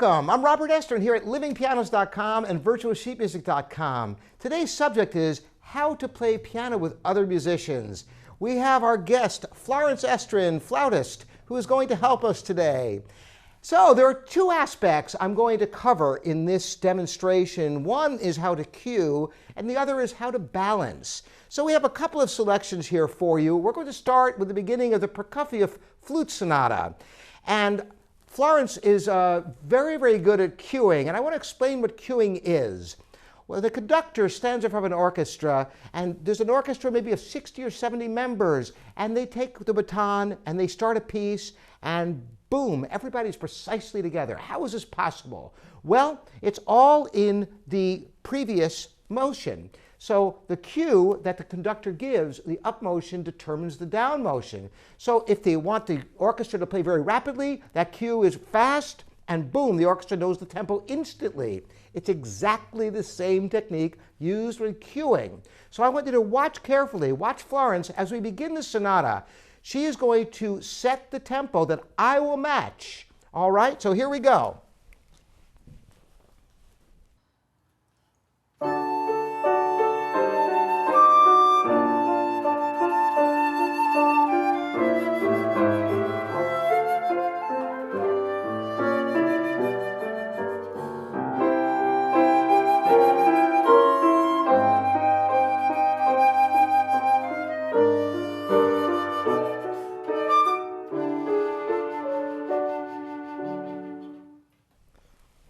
Welcome. I'm Robert Estern here at livingpianos.com and virtualsheetmusic.com. Today's subject is how to play piano with other musicians. We have our guest, Florence Estrin, flautist, who is going to help us today. So there are two aspects I'm going to cover in this demonstration. One is how to cue, and the other is how to balance. So we have a couple of selections here for you. We're going to start with the beginning of the Prokofiev Flute Sonata. And Florence is very, very good at cueing, and I want to explain what cueing is. Well, the conductor stands in front of an orchestra, and there's an orchestra maybe of 60 or 70 members, and they take the baton and they start a piece, and boom, everybody's precisely together. How is this possible? Well, it's all in the previous motion. So the cue that the conductor gives, the up motion determines the down motion. So if they want the orchestra to play very rapidly, that cue is fast, and boom, the orchestra knows the tempo instantly. It's exactly the same technique used when cueing. So I want you to watch carefully, watch Florence as we begin the sonata. She is going to set the tempo that I will match. All right, so here we go.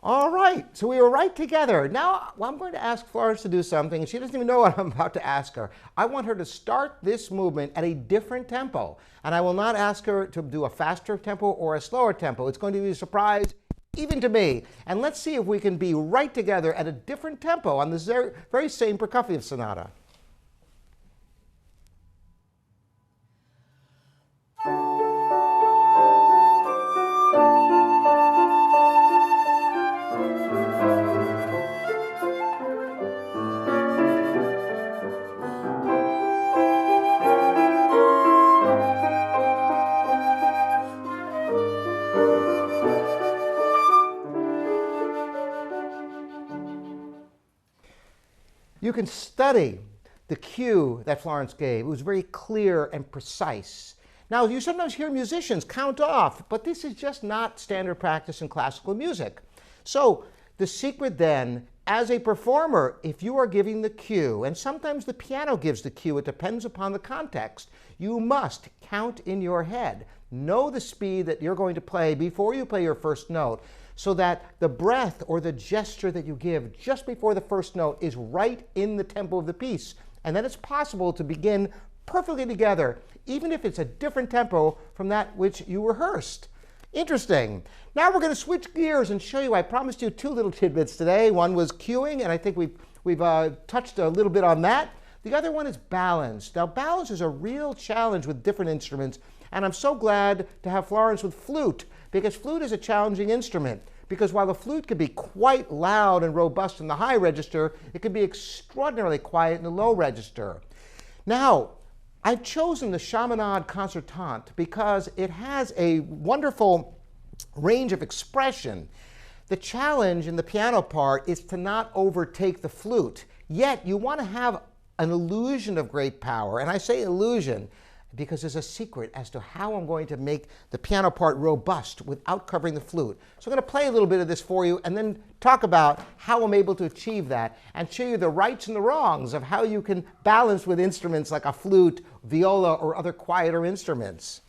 All right, so we were right together. Now I'm going to ask Florence to do something, and she doesn't even know what I'm about to ask her. I want her to start this movement at a different tempo, and I will not ask her to do a faster tempo or a slower tempo. It's going to be a surprise even to me. And let's see if we can be right together at a different tempo on this very same Prokofiev sonata. You can study the cue that Florence gave. It was very clear and precise. Now, you sometimes hear musicians count off, but this is just not standard practice in classical music. So the secret then, as a performer, if you are giving the cue, and sometimes the piano gives the cue, it depends upon the context, you must count in your head. Know the speed that you're going to play before you play your first note, so that the breath or the gesture that you give just before the first note is right in the tempo of the piece. And then it's possible to begin perfectly together, even if it's a different tempo from that which you rehearsed. Interesting. Now we're going to switch gears and show you. I promised you two little tidbits today. One was cueing, and I think we've touched a little bit on that. The other one is balance. Now, balance is a real challenge with different instruments, and I'm so glad to have Florence with flute, because flute is a challenging instrument. Because while the flute can be quite loud and robust in the high register, it can be extraordinarily quiet in the low register. Now, I've chosen the Chaminade Concertante because it has a wonderful range of expression. The challenge in the piano part is to not overtake the flute, yet you want to have an illusion of great power. And I say illusion because there's a secret as to how I'm going to make the piano part robust without covering the flute. So I'm going to play a little bit of this for you and then talk about how I'm able to achieve that and show you the rights and the wrongs of how you can balance with instruments like a flute, viola, or other quieter instruments.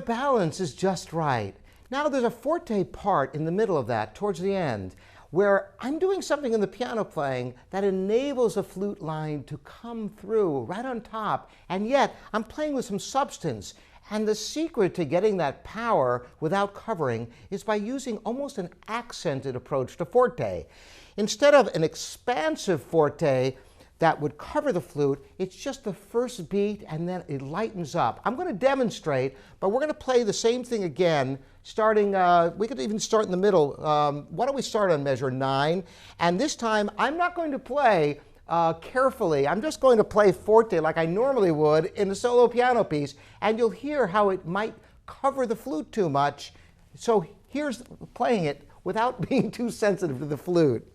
balance is just right. Now there's a forte part in the middle of that, towards the end, where I'm doing something in the piano playing that enables a flute line to come through right on top, and yet I'm playing with some substance. And the secret to getting that power without covering is by using almost an accented approach to forte. Instead of an expansive forte that would cover the flute, it's just the first beat and then it lightens up. I'm going to demonstrate, but we're going to play the same thing again, starting, we could even start in the middle. Why don't we start on measure 9? And this time, I'm not going to play carefully. I'm just going to play forte like I normally would in a solo piano piece, and you'll hear how it might cover the flute too much. So here's playing it without being too sensitive to the flute.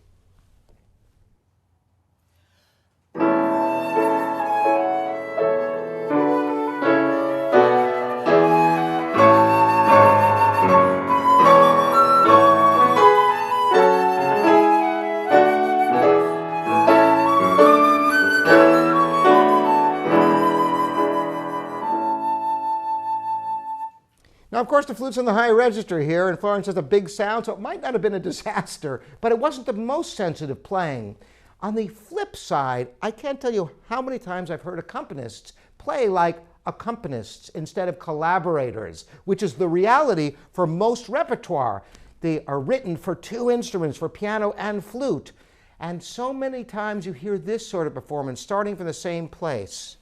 Now, of course, the flute's in the high register here, and Florence has a big sound, so it might not have been a disaster, but it wasn't the most sensitive playing. On the flip side, I can't tell you how many times I've heard accompanists play like accompanists instead of collaborators, which is the reality for most repertoire. They are written for 2 instruments, for piano and flute. And so many times you hear this sort of performance starting from the same place.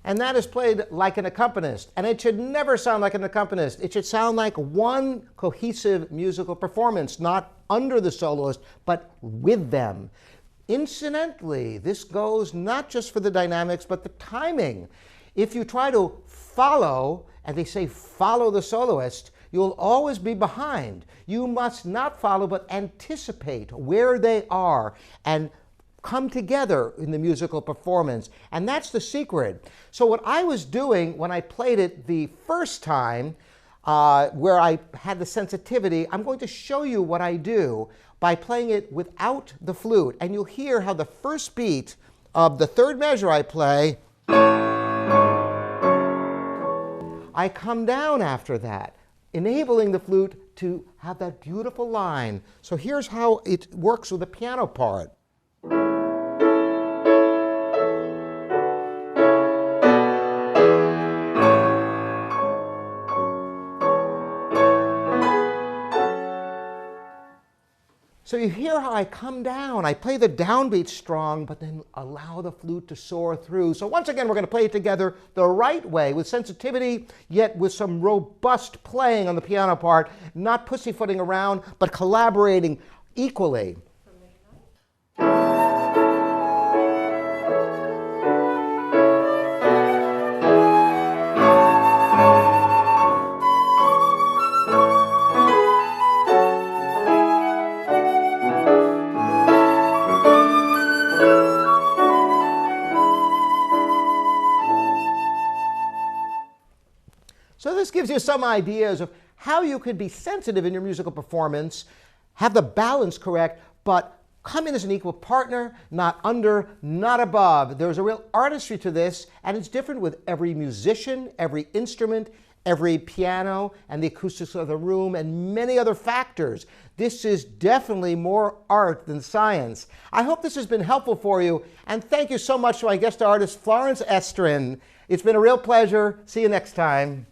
And that is played like an accompanist. And it should never sound like an accompanist. It should sound like one cohesive musical performance, not under the soloist, but with them. Incidentally, this goes not just for the dynamics, but the timing. If you try to follow, and they say follow the soloist, you'll always be behind. You must not follow, but anticipate where they are and come together in the musical performance. And that's the secret. So what I was doing when I played it the first time, where I had the sensitivity, I'm going to show you what I do by playing it without the flute. And you'll hear how the first beat of the third measure I play, I come down after that, enabling the flute to have that beautiful line. So here's how it works with the piano part. So you hear how I come down. I play the downbeat strong, but then allow the flute to soar through. So once again, we're going to play it together the right way, with sensitivity, yet with some robust playing on the piano part, not pussyfooting around, but collaborating equally. So this gives you some ideas of how you could be sensitive in your musical performance, have the balance correct, but come in as an equal partner, not under, not above. There's a real artistry to this, and it's different with every musician, every instrument, every piano, and the acoustics of the room, and many other factors. This is definitely more art than science. I hope this has been helpful for you, and thank you so much to my guest artist, Florence Estrin. It's been a real pleasure. See you next time.